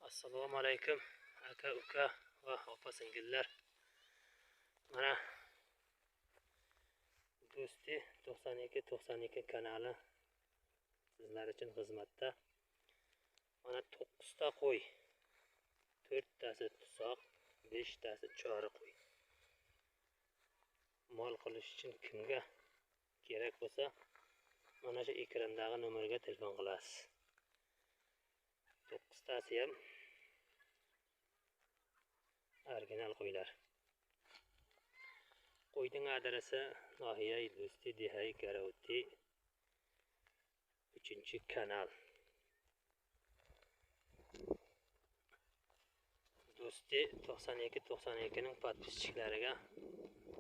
Assalomu alaykum aka uka va opa singillar. Mana Do'sti 92 kanali sizlar uchun xizmatda. Mana 9 ta qo'y, 4 tasi tuzoq, 5 tasi chori qo'y. Mol qilish uchun kimga kerak bo'lsa, mana shu ekrandagi nomerga telefon qilasiz. 9 tasi ham original qo'ylar. Qo'yning adresi Nohiya Do'sti Dihay Garovti 3-kanal. Do'sti 92 ning podpischiklariga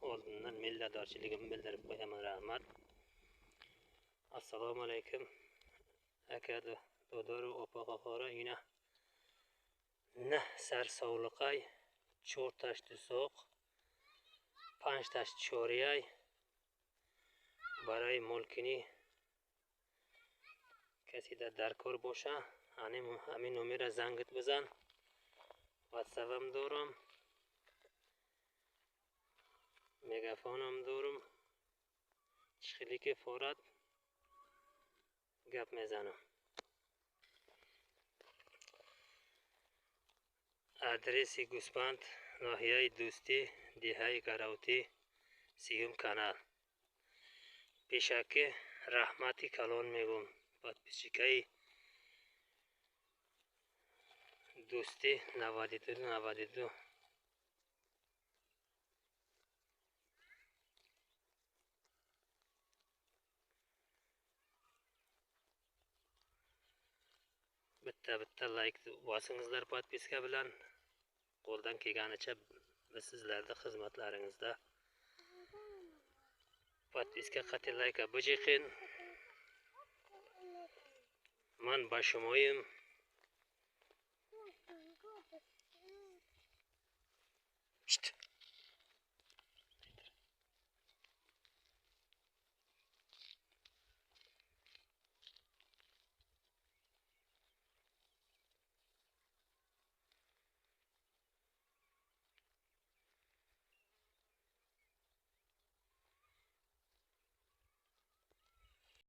oldindan minnatdorchiligimni bildirib qo'yaman, rahmat. Assalomu alaykum aka dodoru opa qahora yine ne sarsovliqay 4 tash tuzoq, 5 tash choriyay برای ملکنی کسی درکار باشه همین نمره زنگت بزن. واتساپم دارم، مگافونم دارم، چخیلی که فورد گپ میزنم. آدرسی گوسپند ناحیه دوستی دیهای گراوتی 3-کانال. پیشاکی رحمتی کلان میگم. подписчикай Do'sti 92. bitta like bosingizlar podpiska bilan. Qo'ldan kelganicha biz sizlarda xizmatlaringizda. Podpiska qat'iy like bo'jiqin. من با شمایم.